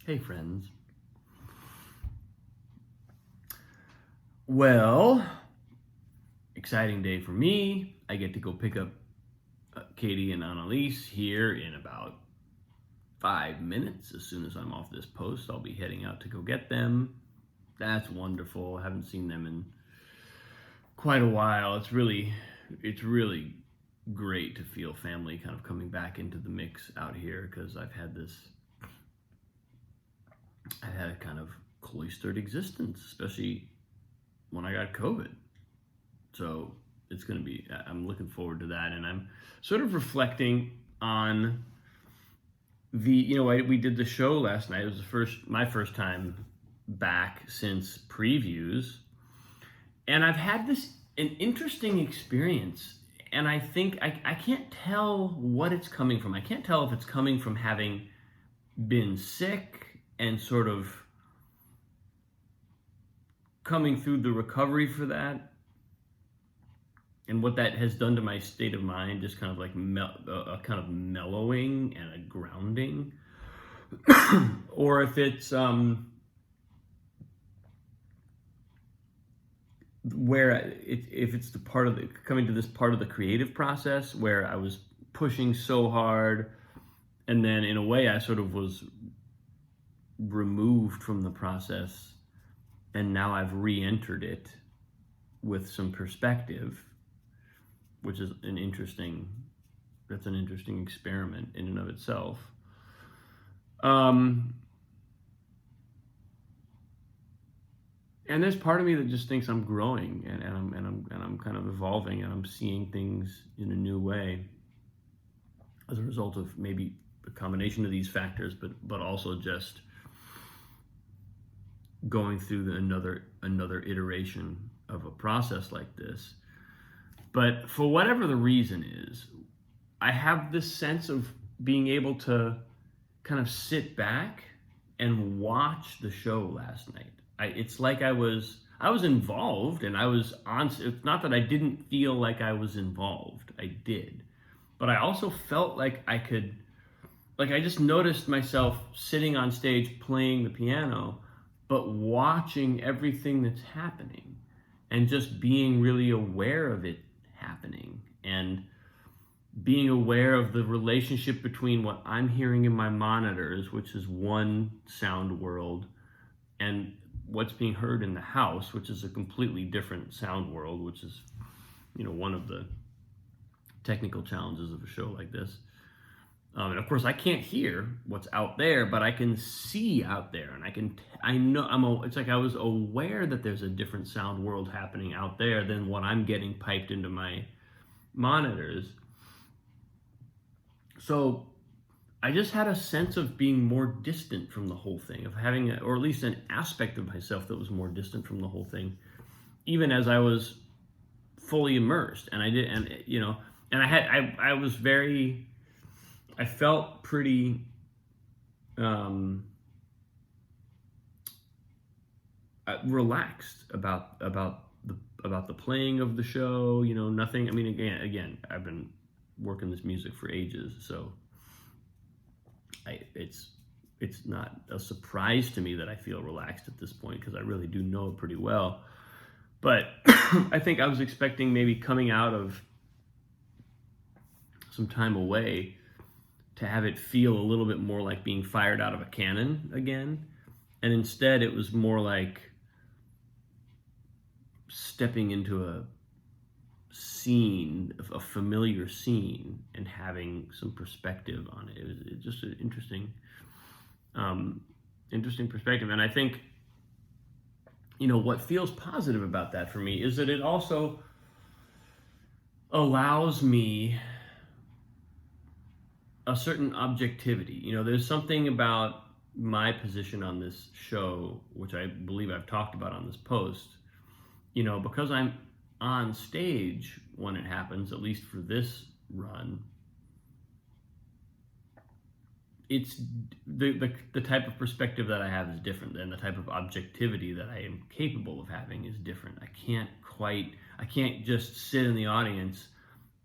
Hey friends. Well, exciting day for me. I get to go pick up Katie and Annalise here in about 5 minutes. As soon as I'm off this post, I'll be heading out to go get them. That's wonderful. I haven't seen them in quite a while. It's really great to feel family kind of coming back into the mix out here, because I've had a kind of cloistered existence, especially when I got COVID. So I'm looking forward to that. And I'm sort of reflecting on we did the show last night. It was my first time back since previews. And I've had an interesting experience. And I think I can't tell what it's coming from. I can't tell if it's coming from having been sick and sort of coming through the recovery for that, and what that has done to my state of mind, just kind of like a kind of mellowing and a grounding, or if it's if it's the part of coming to this part of the creative process where I was pushing so hard, and then in a way I sort of was removed from the process, and now I've re-entered it with some perspective, which is an interesting experiment in and of itself. And there's part of me that just thinks I'm growing, and I'm kind of evolving, and I'm seeing things in a new way as a result of maybe a combination of these factors, but also just going through another iteration of a process like this. But for whatever the reason is, I have this sense of being able to kind of sit back and watch the show last night. It's like I was involved, and I was on. It's not that I didn't feel like I was involved. I did. But I also felt like I just noticed myself sitting on stage playing the piano, but watching everything that's happening and just being really aware of it happening, and being aware of the relationship between what I'm hearing in my monitors, which is one sound world, and what's being heard in the house, which is a completely different sound world, which is, one of the technical challenges of a show like this. And of course, I can't hear what's out there, but I can see out there, and it's like I was aware that there's a different sound world happening out there than what I'm getting piped into my monitors. So I just had a sense of being more distant from the whole thing, of having, or at least an aspect of myself that was more distant from the whole thing, even as I was fully immersed. And I felt pretty relaxed about the playing of the show. Nothing. I mean, again, I've been working this music for ages, so it's not a surprise to me that I feel relaxed at this point, because I really do know it pretty well. But I think I was expecting, maybe coming out of some time away, to have it feel a little bit more like being fired out of a cannon again. And instead it was more like stepping into a scene, a familiar scene, and having some perspective on it. It was just an interesting perspective. And I think, what feels positive about that for me is that it also allows me a certain objectivity. There's something about my position on this show, which I believe I've talked about on this post, because I'm on stage when it happens, at least for this run, it's the type of perspective that I have is different, and the type of objectivity that I am capable of having is different. I can't just sit in the audience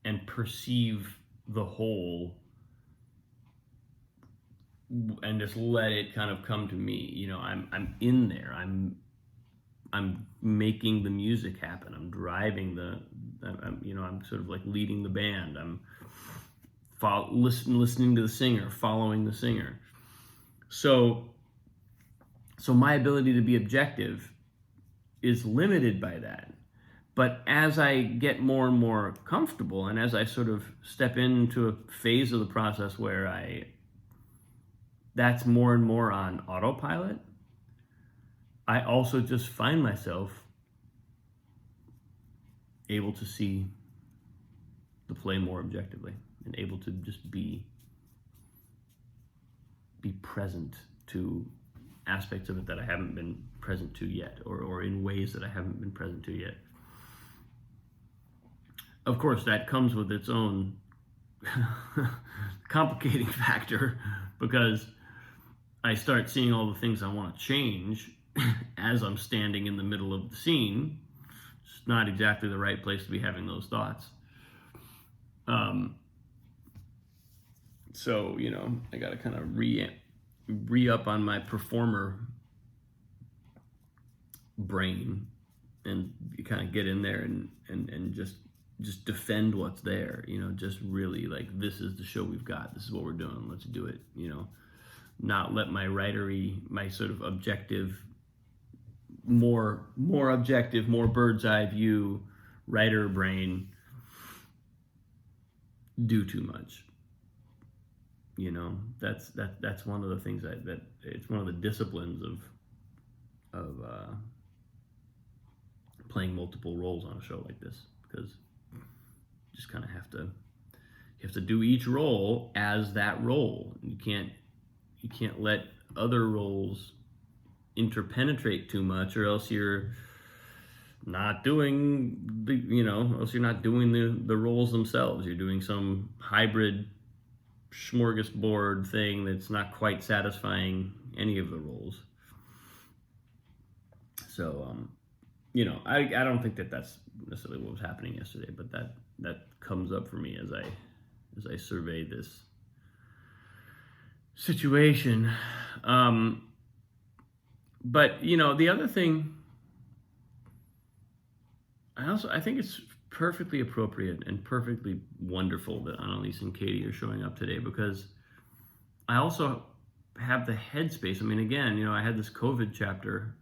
and perceive the whole and just let it kind of come to me. You know, I'm in there. I'm making the music happen. I'm driving I'm sort of like leading the band. I'm listening to the singer, following the singer. So my ability to be objective is limited by that. But as I get more and more comfortable, and as I sort of step into a phase of the process where that's more and more on autopilot, I also just find myself able to see the play more objectively and able to just be present to aspects of it that I haven't been present to yet, or in ways that I haven't been present to yet. Of course, that comes with its own complicating factor, because I start seeing all the things I want to change as I'm standing in the middle of the scene. It's not exactly the right place to be having those thoughts. So, you know, I got to kind of re-up on my performer brain and kind of get in there and just defend what's there, you know, just really like, this is the show we've got, this is what we're doing, let's do it, you know, not let my my sort of objective, more objective, more bird's eye view writer brain do too much. You know, that's one of the things that it's one of the disciplines of playing multiple roles on a show like this, because you just kind of have to do each role as that role. You can't let other roles interpenetrate too much, or else you're not doing the roles themselves. You're doing some hybrid smorgasbord thing that's not quite satisfying any of the roles. So you know, I don't think that's necessarily what was happening yesterday, but that comes up for me as I survey this situation. But you know, the other thing, I think it's perfectly appropriate and perfectly wonderful that Annalise and Katie are showing up today, because I also have the headspace. I mean, again, you know, I had this COVID chapter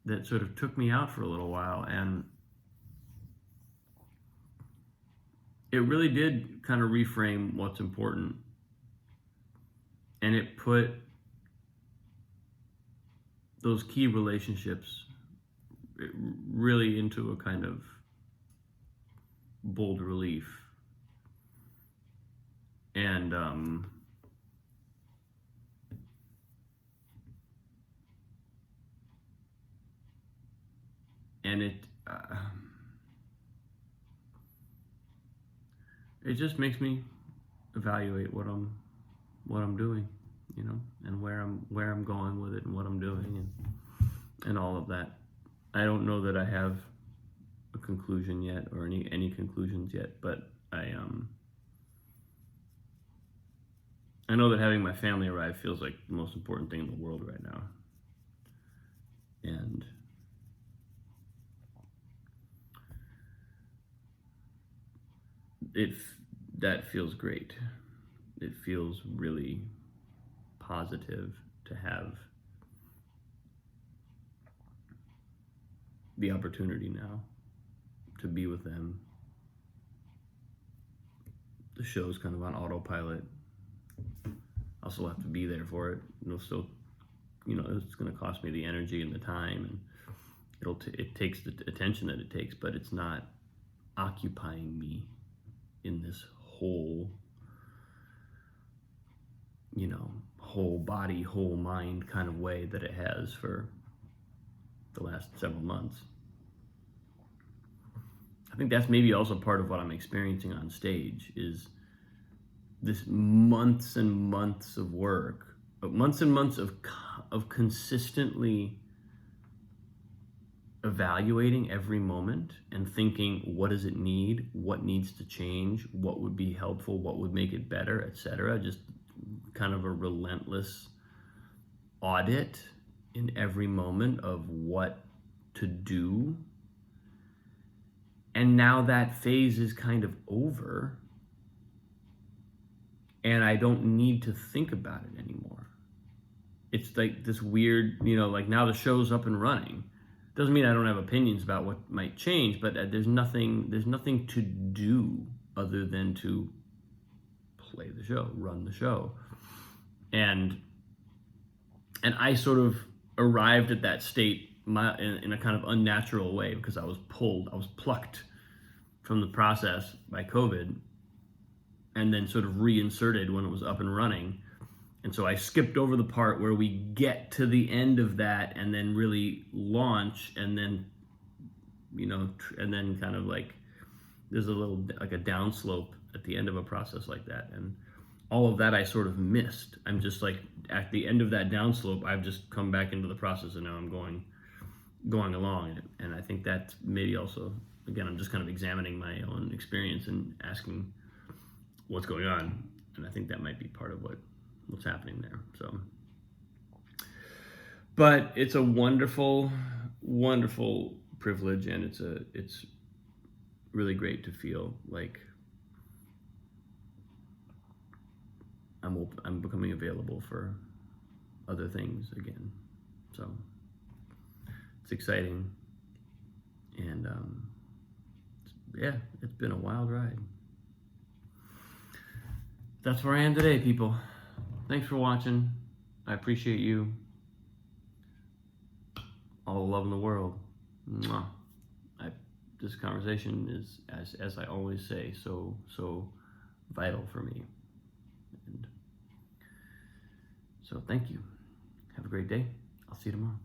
that sort of took me out for a little while, and it really did kind of reframe what's important, and it put those key relationships really into a kind of bold relief. And it just makes me evaluate what I'm doing, you know, and where I'm going with it and what I'm doing and all of that. I don't know that I have a conclusion yet, or any conclusions yet, but I know that having my family arrive feels like the most important thing in the world right now. And that feels great. It feels really positive to have the opportunity now to be with them. The show's kind of on autopilot. I'll still have to be there for it. It'll still, you know, it's going to cost me the energy and the time, and it takes the attention that it takes, but it's not occupying me in this whole, you know, whole body, whole mind kind of way that it has for the last several months. I think that's maybe also part of what I'm experiencing on stage, is this months and months of work, months and months of consistently evaluating every moment and thinking, what does it need? What needs to change? What would be helpful? What would make it better, etc. Just kind of a relentless audit in every moment of what to do. And now that phase is kind of over, and I don't need to think about it anymore. It's like this weird, like now the show's up and running. Doesn't mean I don't have opinions about what might change, but there's nothing to do other than to play the show, run the show. And I sort of arrived at that state in a kind of unnatural way, because I was plucked from the process by COVID, and then sort of reinserted when it was up and running. And so I skipped over the part where we get to the end of that and then really launch, and then, and then kind of like there's a little like a downslope at the end of a process like that. And all of that I sort of missed. I'm just like at the end of that downslope, I've just come back into the process, and now I'm going along. And I think that maybe also, again, I'm just kind of examining my own experience and asking what's going on. And I think that might be part of what's happening there. So, but it's a wonderful, wonderful privilege, and it's really great to feel like I'm becoming available for other things again. So it's exciting, and it's been a wild ride. That's where I am today, people. Thanks for watching. I appreciate you. All the love in the world. Mwah. This conversation is, as I always say, so vital for me. And so thank you. Have a great day. I'll see you tomorrow.